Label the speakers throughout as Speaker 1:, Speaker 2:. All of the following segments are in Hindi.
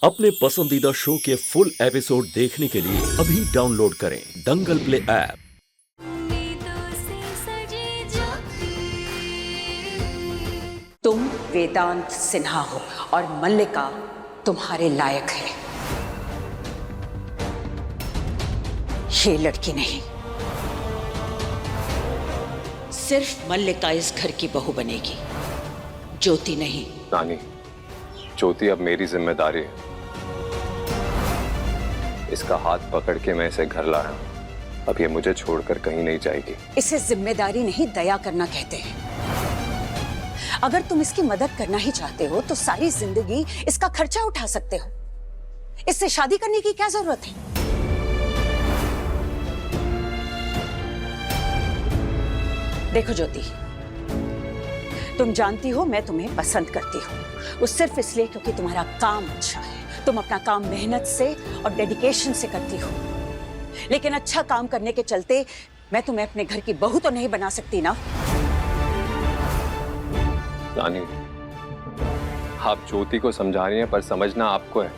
Speaker 1: अपने पसंदीदा शो के फुल एपिसोड देखने के लिए अभी डाउनलोड करें दंगल प्ले ऐप।
Speaker 2: तुम वेदांत सिन्हा हो और मल्लिका तुम्हारे लायक है। ये लड़की नहीं, सिर्फ मल्लिका इस घर की बहू बनेगी, ज्योति नहीं।
Speaker 3: नानी, ज्योति अब मेरी जिम्मेदारी है। इसका हाथ पकड़ के मैं इसे घर लाया हूं। अब ये मुझे छोड़कर कहीं नहीं जाएगी।
Speaker 2: इसे जिम्मेदारी नहीं, दया करना कहते हैं। अगर तुम इसकी मदद करना ही चाहते हो तो सारी जिंदगी इसका खर्चा उठा सकते हो। इससे शादी करने की क्या जरूरत है? देखो ज्योति, तुम जानती हो मैं तुम्हें पसंद करती हूँ, वो सिर्फ इसलिए क्योंकि तुम्हारा काम अच्छा है। तुम अपना काम मेहनत से और डेडिकेशन से करती हो, लेकिन अच्छा काम करने के चलते मैं तुम्हें अपने घर की बहू तो नहीं बना सकती ना।
Speaker 3: नानी, आप ज्योति को समझा रही हैं, पर समझना आपको है।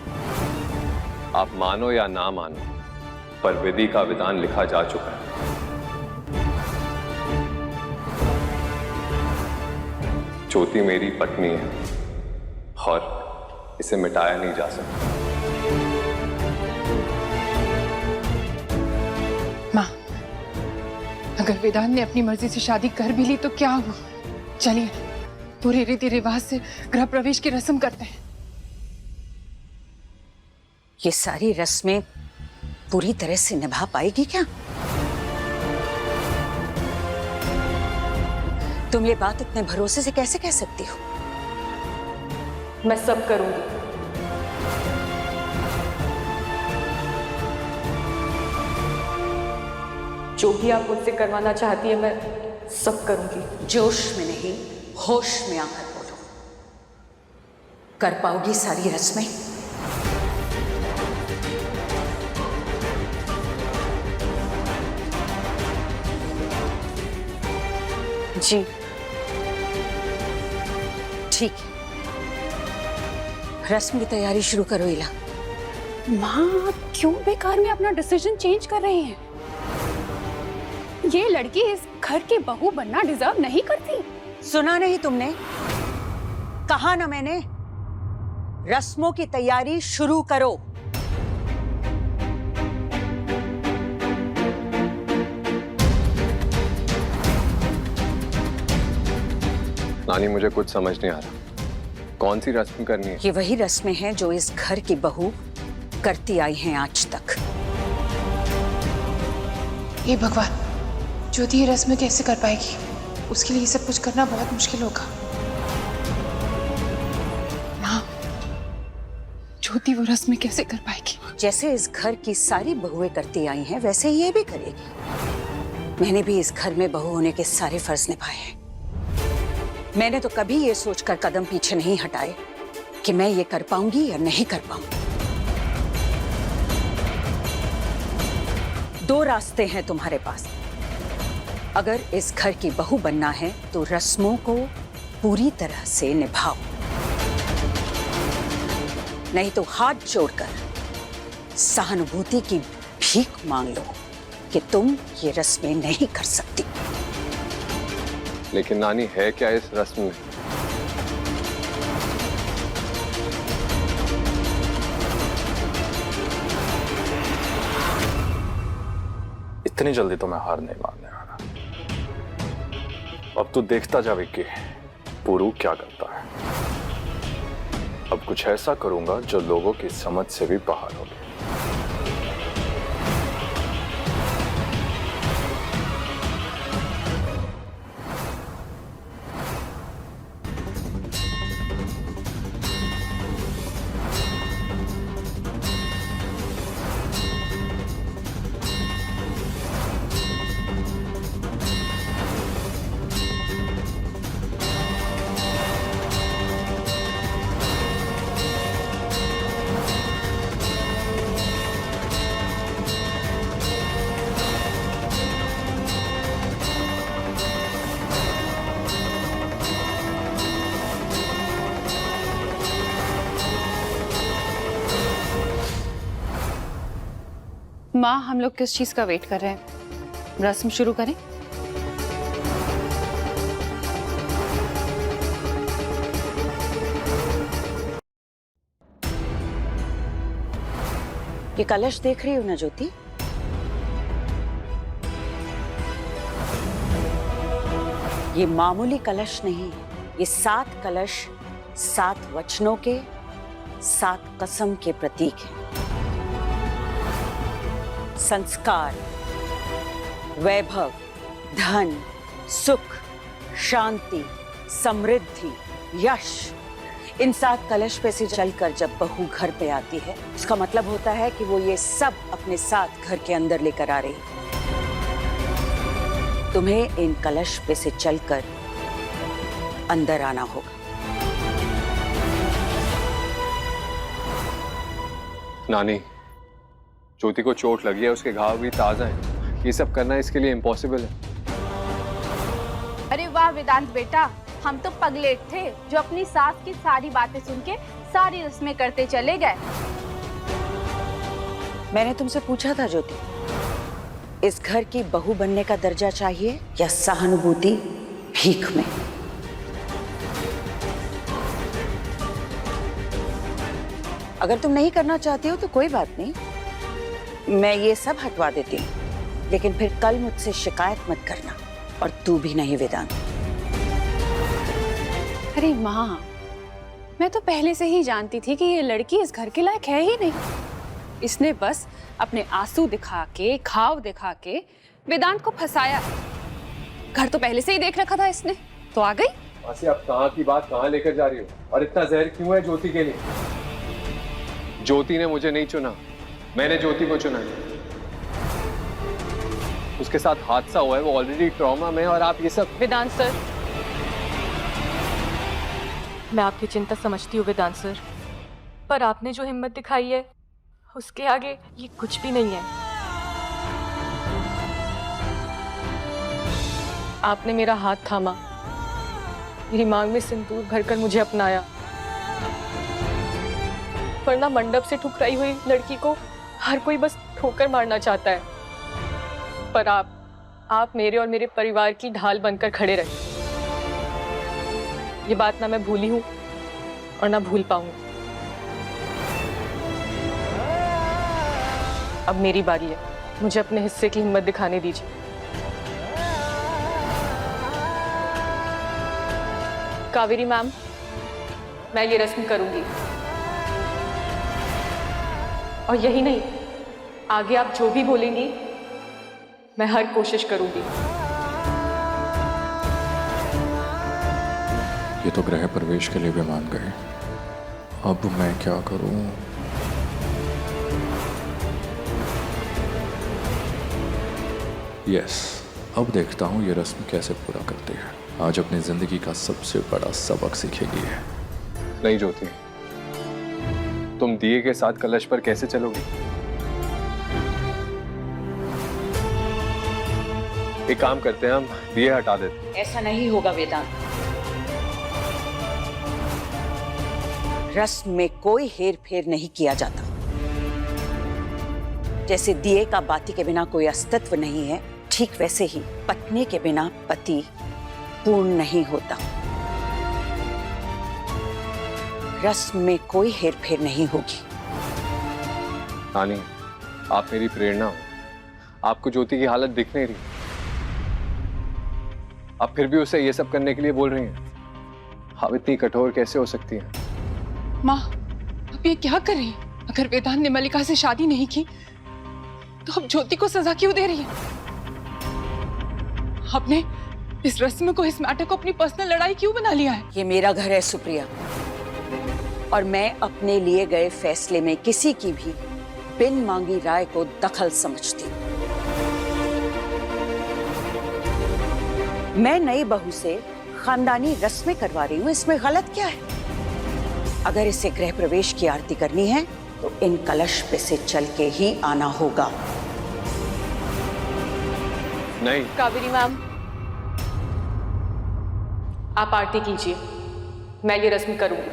Speaker 3: आप मानो या ना मानो, पर विधि का विधान लिखा जा चुका है। ज्योति मेरी पत्नी है और इसे मिटाया नहीं जा सकता।
Speaker 4: माँ, अगर वेदांत ने अपनी मर्जी से शादी कर भी ली तो क्या हुआ? चलिए पूरे रीति रिवाज से गृह प्रवेश की रस्म करते हैं।
Speaker 2: ये सारी रस्में पूरी तरह से निभा पाएगी क्या? तुम ये बात इतने भरोसे से कैसे कह सकती हो?
Speaker 5: मैं सब करूंगी। जो भी आप मुझसे करवाना चाहती है मैं सब करूंगी।
Speaker 2: जोश में नहीं, होश में आकर बोलो। कर पाओगी सारी रस्में? जी ठीक है, रस्म की तैयारी शुरू करो। इला,
Speaker 6: माँ आप क्यों बेकार में अपना डिसीजन चेंज कर रही हैं? ये लड़की इस घर की बहू बनना डिजर्व नहीं करती।
Speaker 2: सुना नहीं तुमने? कहा ना मैंने, रस्मों की तैयारी शुरू करो।
Speaker 3: नानी, मुझे कुछ समझ नहीं आ रहा। कौन सी रस्म करनी है?
Speaker 2: ये वही रस्में हैं जो इस घर की बहू करती आई हैं आज तक।
Speaker 4: हे भगवान, ज्योति ये रस्म कैसे कर पाएगी? उसके लिए ये सब कुछ करना बहुत मुश्किल होगा। माँ, ज्योति वो रस्म कैसे कर पाएगी?
Speaker 2: जैसे इस घर की सारी बहुएं करती आई हैं, वैसे ये भी करेगी। मैंने भी इस घर में बहू होने के सारे फर्ज निभाए हैं। मैंने तो कभी ये सोचकर कदम पीछे नहीं हटाए कि मैं ये कर पाऊंगी या नहीं कर पाऊंगी। दो रास्ते हैं तुम्हारे पास। अगर इस घर की बहू बनना है तो रस्मों को पूरी तरह से निभाओ, नहीं तो हाथ जोड़कर सहानुभूति की भीख मांग लो कि तुम ये रस्में नहीं कर सकती।
Speaker 3: लेकिन नानी, है क्या इस रस्म में?
Speaker 7: इतनी जल्दी तो मैं हार नहीं मानने वाला। अब तो देखता जा विक्की, पुरु क्या करता है। अब कुछ ऐसा करूंगा जो लोगों की समझ से भी बाहर होगी।
Speaker 6: माँ, हम लोग किस चीज का वेट कर रहे हैं? रस्म शुरू करें?
Speaker 2: ये कलश देख रही हो ना ज्योति? ये मामूली कलश नहीं, ये 7 कलश 7 वचनों के 7 कसम के प्रतीक हैं। संस्कार, वैभव, धन, सुख, शांति, समृद्धि, यश, इन 7 कलश पे से चलकर जब बहू घर पे आती है, उसका मतलब होता है कि वो ये सब अपने साथ घर के अंदर लेकर आ रही है। तुम्हें इन कलश पे से चलकर अंदर आना होगा।
Speaker 3: नानी, ज्योति को चोट लगी है, उसके घाव भी ताजा हैं। ये सब करना इसके लिए इम्पॉसिबल है।
Speaker 8: अरे वाह वेदांत बेटा, हम तो पगलेट थे जो अपनी सास की सारी बातें सुन के सारी रस्में करते चले गए।
Speaker 2: मैंने तुमसे पूछा था ज्योति, इस घर की बहू बनने का दर्जा चाहिए या सहानुभूति भीख में? अगर तुम नहीं करना चाहती हो तो कोई बात नहीं, मैं ये सब हटवा देती हूँ, लेकिन फिर कल मुझसे शिकायत मत करना, और तू भी नहीं वेदांत।
Speaker 6: अरे माँ, मैं तो पहले से ही जानती थी कि ये लड़की इस घर के लायक है ही नहीं। इसने बस अपने आंसू दिखा के, घाव दिखा के वेदांत को फंसाया। घर तो पहले से ही देख रखा था इसने, तो आ गई।
Speaker 3: मासी, आप कहाँ की बात कहाँ लेकर जा रही हो? और इतना जहर क्यों है ज्योति के लिए? ज्योति ने मुझे नहीं चुना, मैंने ज्योति को चुना है। उसके साथ हादसा हुआ है, वो ऑलरेडी ट्रॉमा में, और आप ये सब।
Speaker 5: वेदांत सर, मैं आपकी चिंता समझती हूँ वेदांत सर, पर आपने जो हिम्मत दिखाई है उसके आगे ये कुछ भी नहीं है। आपने मेरा हाथ थामा, मेरी मांग में सिंदूर भरकर मुझे अपनाया, वरना मंडप से ठुकराई हुई लड़की को हर कोई बस ठोकर मारना चाहता है, पर आप मेरे और मेरे परिवार की ढाल बनकर खड़े रहे। ये बात ना मैं भूली हूं और ना भूल पाऊंगी। अब मेरी बारी है, मुझे अपने हिस्से की हिम्मत दिखाने दीजिए। कावेरी मैम, मैं ये रस्म करूंगी, और यही नहीं, आगे आप जो भी बोलेंगी मैं हर कोशिश करूंगी।
Speaker 7: ये तो गृह प्रवेश के लिए भी मान गए, अब मैं क्या करूं? यस, अब देखता हूं ये रस्म कैसे पूरा करते हैं। आज अपनी जिंदगी का सबसे बड़ा सबक सीखेगी है।
Speaker 3: नहीं ज्योति, तुम दिए के साथ कलश पर कैसे चलोगी? एक काम करते हैं, हम दिए हटा देते हैं।
Speaker 2: ऐसा नहीं होगा वेदांत। रस्म में कोई हेर फेर नहीं किया जाता। जैसे दिए का बाती के बिना कोई अस्तित्व नहीं है, ठीक वैसे ही पत्नी के बिना पति पूर्ण नहीं होता। रस्म में कोई हेर फेर नहीं होगी।
Speaker 3: नानी, आप मेरी प्रेरणा हो। आपको ज्योति की हालत दिख नहीं रही, आप फिर भी उसे ये सब करने के लिए बोल रही हैं। आप इतनी कठोर कैसे हो सकती हैं?
Speaker 4: माँ, आप ये क्या कर रही हैं? अगर वेदांत ने मल्लिका से शादी नहीं की तो अब ज्योति को सजा क्यों दे रही है? आपने इस रस्म को, इस मैटर को अपनी पर्सनल लड़ाई क्यों बना लिया है?
Speaker 2: ये मेरा घर है सुप्रिया, और मैं अपने लिए गए फैसले में किसी की भी बिन मांगी राय को दखल समझती हूँ। मैं नई बहू से खानदानी रस्में करवा रही हूँ, इसमें गलत क्या है? अगर इसे गृह प्रवेश की आरती करनी है तो इन कलश पे से चल के ही आना होगा।
Speaker 3: नहीं।
Speaker 5: कावेरी मैम, आप आरती कीजिए, मैं ये रस्म करूंगी।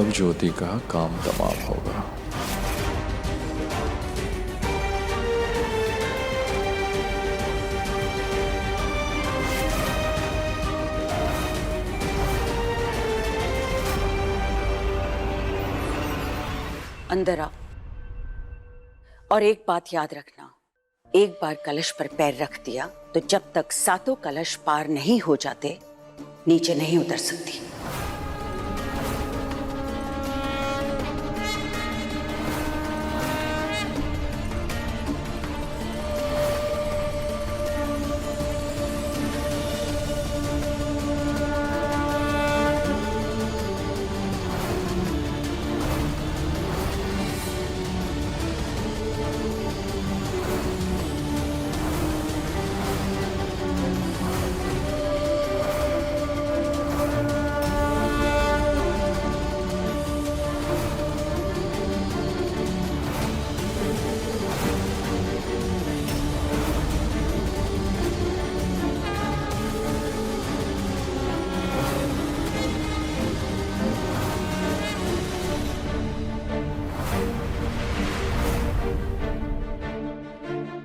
Speaker 7: अब ज्योति का काम तमाम होगा।
Speaker 2: अंदर आओ। और एक बात याद रखना, एक बार कलश पर पैर रख दिया तो जब तक सातों कलश पार नहीं हो जाते नीचे नहीं उतर सकती।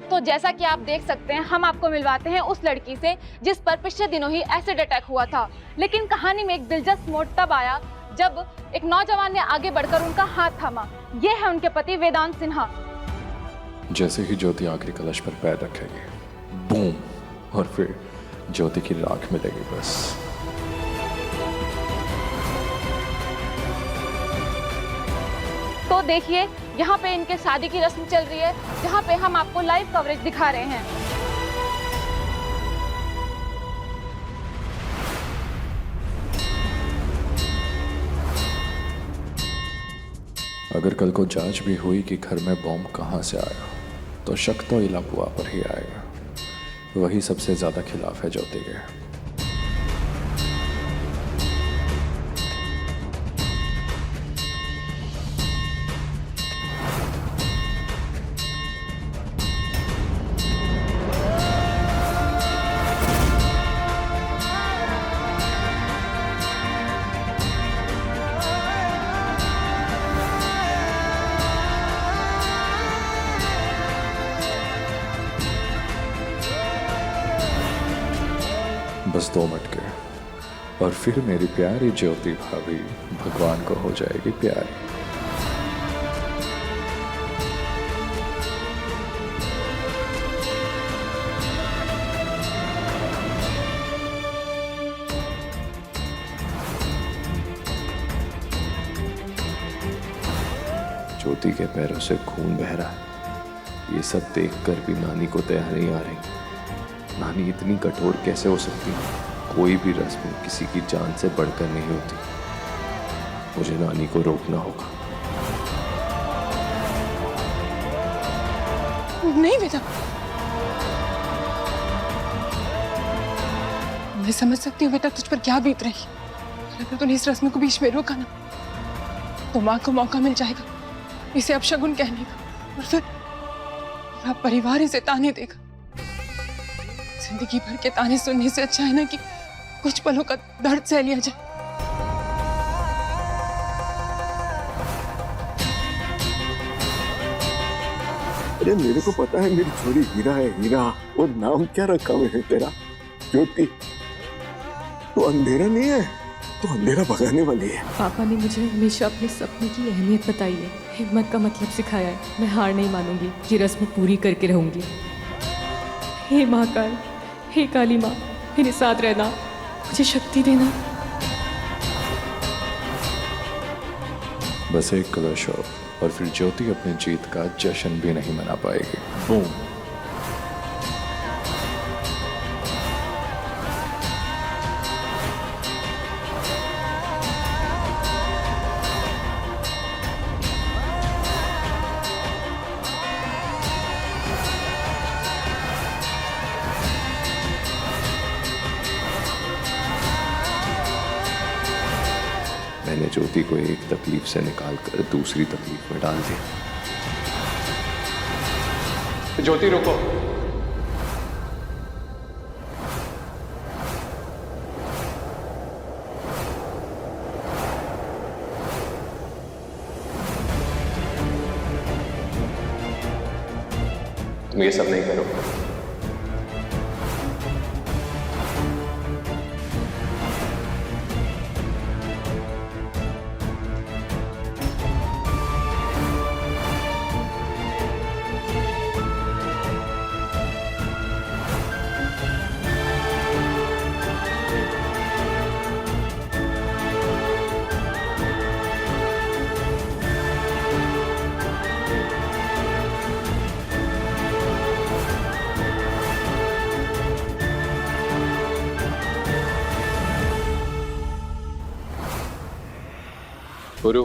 Speaker 8: तो जैसा कि आप देख सकते हैं, हम आपको मिलवाते हैं उस लड़की से जिस पर पिछले दिनों ही एसिड अटैक हुआ था। लेकिन कहानी में एक दिलचस्प मोड़ तब आया जब एक नौजवान ने आगे बढ़कर उनका हाथ थामा। ये है उनके पति वेदांत सिन्हा।
Speaker 7: जैसे ही ज्योति आखिरी कलश पर पैर रखेगी, बूम, और फिर ज्योति की राख मिलेगी बस।
Speaker 8: तो देखिए, यहाँ पे इनके शादी की रस्म चल रही है, जहाँ पे हम आपको लाइव कवरेज दिखा रहे हैं।
Speaker 7: अगर कल को जांच भी हुई कि घर में बॉम्ब कहाँ से आया, तो शक तो इला बुआ पर ही आएगा। वही सबसे ज्यादा खिलाफ है ज्योति के। बस 2 मटके और फिर मेरी प्यारी ज्योति भाभी भगवान को हो जाएगी प्यारी। ज्योति के पैरों से खून बह रहा है। ये सब देखकर भी नानी को दया नहीं आ रही। नानी इतनी कठोर कैसे हो सकती है? कोई भी रस्म किसी की जान से बढ़कर नहीं होती। मुझे नानी को रोकना होगा।
Speaker 4: नहीं बेटा, मैं समझ सकती हूँ बेटा तुझ पर क्या बीत रही है। अगर तूने इस रस्म को बीच में रोका ना, तो माँ को मौका मिल जाएगा इसे अपशगुन कहने का, और फिर पूरा परिवार इसे ताने देगा। जिंदगी भर के ताने सुनने से अच्छा है ना कि कुछ पलों का दर्द सह लिया जाए।
Speaker 9: अरे मेरे को पता है मेरी छोरी हीरा है, हीरा। वो नाम क्या रखा हुआ है तेरा? ज्योति। तो अंधेरा नहीं है, तो अंधेरा भगाने वाली है।
Speaker 5: पापा ने मुझे हमेशा अपने सपने की अहमियत बताई है, हिम्मत का मतलब सिखाया है। मैं हार नहीं मानूंगी, ये रस्म पूरी करके रहूंगी। हे महाकाल, हे काली माँ, मेरे साथ रहना, मुझे शक्ति देना।
Speaker 7: बस एक कलश और फिर ज्योति अपनी जीत का जश्न भी नहीं मना पाएगी। बूम। मैंने ज्योति को एक तकलीफ से निकालकर दूसरी तकलीफ में डाल दिया।
Speaker 3: ज्योति रुको। तुम ये सब नहीं करोगे। गुरु,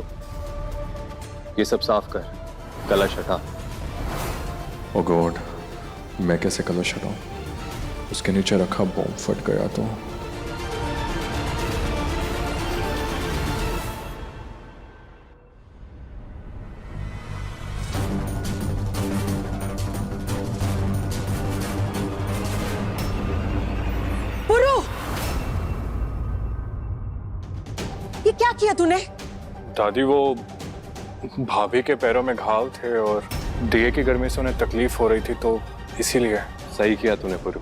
Speaker 3: ये सब साफ कर, कलश हटा।
Speaker 7: ओ गॉड, मैं कैसे कलश हटाऊं? उसके नीचे रखा बॉम्ब फट गया तो।
Speaker 2: पुरु, ये क्या किया तूने?
Speaker 10: दादी, वो भाभी के पैरों में घाव थे और दिए की गर्मी से उन्हें तकलीफ हो रही थी, तो इसीलिए।
Speaker 3: सही किया तूने पुरु।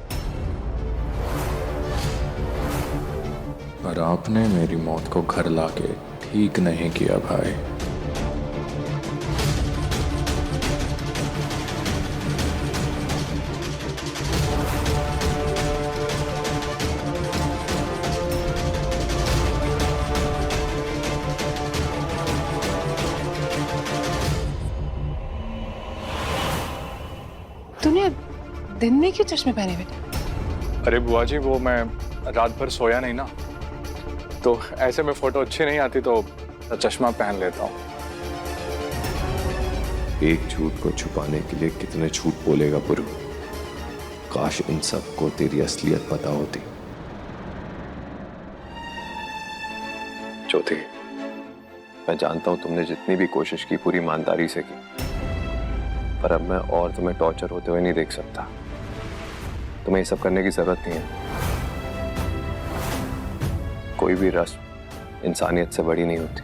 Speaker 7: पर आपने मेरी मौत को घर लाके ठीक नहीं किया भाई।
Speaker 4: तूने दिन में क्यों चश्मे पहने हुए?
Speaker 10: अरे बुआ जी, वो मैं रात भर सोया नहीं ना, तो ऐसे में फोटो अच्छी नहीं आती तो चश्मा पहन लेता हूँ।
Speaker 7: एक झूठ को छुपाने के लिए कितने झूठ बोलेगा पुरु। काश इन सबको तेरी असलियत पता होती।
Speaker 3: ज्योति, मैं जानता हूं तुमने जितनी भी कोशिश की पूरी ईमानदारी से की, पर अब मैं और तुम्हें टॉर्चर होते हुए नहीं देख सकता। तुम्हें ये सब करने की जरूरत नहीं है। कोई भी रस्म इंसानियत से बड़ी नहीं होती।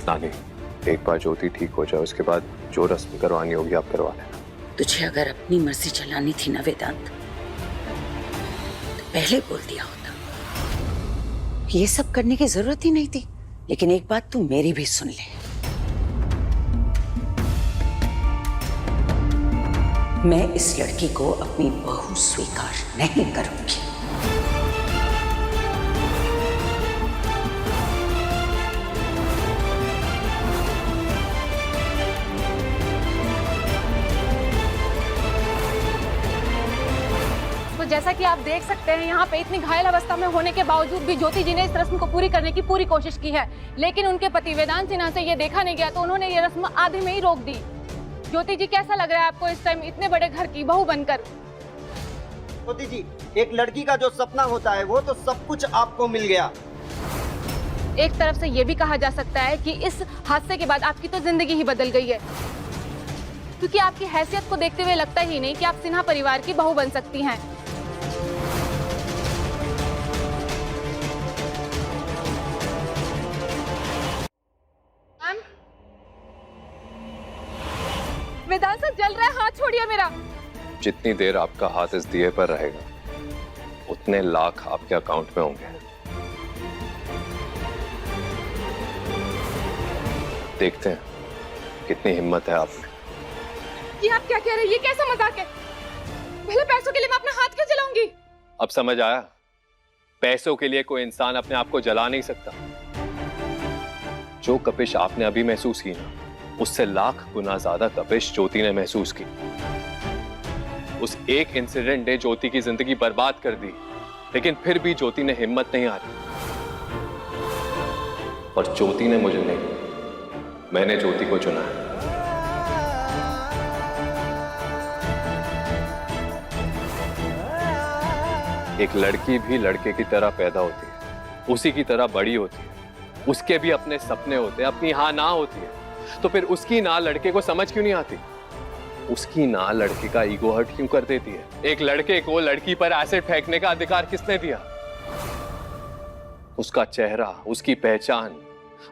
Speaker 3: नानी, एक बार ज्योति ठीक हो जाए, उसके बाद जो रस्म करवानी होगी आप करवा लेना।
Speaker 2: तुझे अगर अपनी मर्जी चलानी थी ना वेदांत, तो पहले बोल दिया होता। ये सब करने की जरूरत ही नहीं थी। लेकिन एक बात तू मेरी भी सुन ले, मैं इस लड़की को अपनी बहू स्वीकार नहीं करूंगी।
Speaker 8: तो जैसा कि आप देख सकते हैं, यहाँ पे इतनी घायल अवस्था में होने के बावजूद भी ज्योति जी ने इस रस्म को पूरी करने की पूरी कोशिश की है, लेकिन उनके पति वेदांत सिन्हा से ये देखा नहीं गया तो उन्होंने ये रस्म आधे में ही रोक दी। ज्योति जी, कैसा लग रहा है आपको इस टाइम इतने बड़े घर की बहू बनकर?
Speaker 11: ज्योति जी, एक लड़की का जो सपना होता है वो तो सब कुछ आपको मिल गया।
Speaker 8: एक तरफ से ये भी कहा जा सकता है कि इस हादसे के बाद आपकी तो जिंदगी ही बदल गई है, क्योंकि आपकी हैसियत को देखते हुए लगता ही नहीं कि आप सिन्हा परिवार की बहू बन सकती हैं। वेदांत सर, जल रहा है, हाथ छोड़िए मेरा।
Speaker 3: जितनी देर आपका हाथ इस दिए पर रहेगा, उतने लाख आपके अकाउंट में होंगे। देखते हैं कितनी हिम्मत है आप में।
Speaker 8: ये आप क्या कह रहे हैं? ये कैसा मजाक है? पहले पैसों के लिए मैं अपना हाथ क्यों जलाऊंगी?
Speaker 3: अब समझ आया? पैसों के लिए कोई इंसान अपने आप को जला नहीं सकता। जो कपिश आपने अभी महसूस की ना, उससे लाख गुना ज्यादा तपिश ज्योति ने महसूस की। उस एक इंसिडेंट ने ज्योति की जिंदगी बर्बाद कर दी, लेकिन फिर भी ज्योति ने हिम्मत नहीं हारी। और ज्योति ने मुझे नहीं, मैंने ज्योति को चुना है। एक लड़की भी लड़के की तरह पैदा होती है, उसी की तरह बड़ी होती है, उसके भी अपने सपने होते हैं, अपनी हाँ ना होती है। तो फिर उसकी ना लड़के को समझ क्यों नहीं आती? उसकी ना लड़के का ईगो हर्ट क्यों कर देती है? एक लड़के को लड़की पर एसिड फेंकने का अधिकार किसने दिया? उसका चेहरा, उसकी पहचान,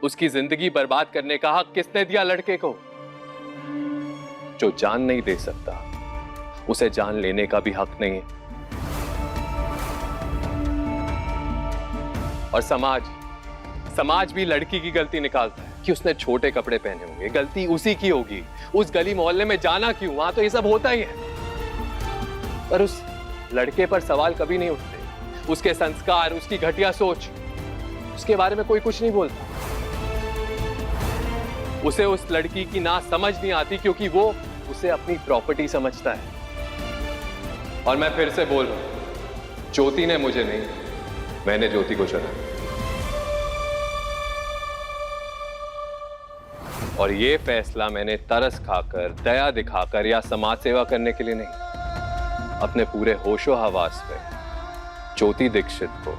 Speaker 3: उसकी जिंदगी बर्बाद करने का हक किसने दिया लड़के को? जो जान नहीं दे सकता उसे जान लेने का भी हक नहीं है। और समाज भी लड़की की गलती निकालता है कि उसने छोटे कपड़े पहने होंगे, गलती उसी की होगी। उस गली मोहल्ले में जाना क्यों? वहां तो ये सब होता ही है। पर उस लड़के पर सवाल कभी नहीं उठते। उसके संस्कार, उसकी घटिया सोच, उसके बारे में कोई कुछ नहीं बोलता। उसे उस लड़की की ना समझ नहीं आती क्योंकि वो उसे अपनी प्रॉपर्टी समझता है। और मैं फिर से बोल रहा हूं, ज्योति ने मुझे नहीं, मैंने ज्योति को चुना। और ये फैसला मैंने तरस खाकर, दया दिखाकर या समाज सेवा करने के लिए नहीं, अपने पूरे होशो हवास में ज्योति दीक्षित को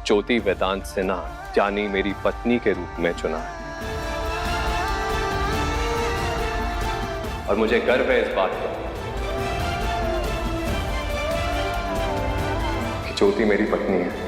Speaker 3: ज्योति वेदांत सिन्हा यानी मेरी पत्नी के रूप में चुना है। और मुझे गर्व है इस बात पर कि ज्योति मेरी पत्नी है।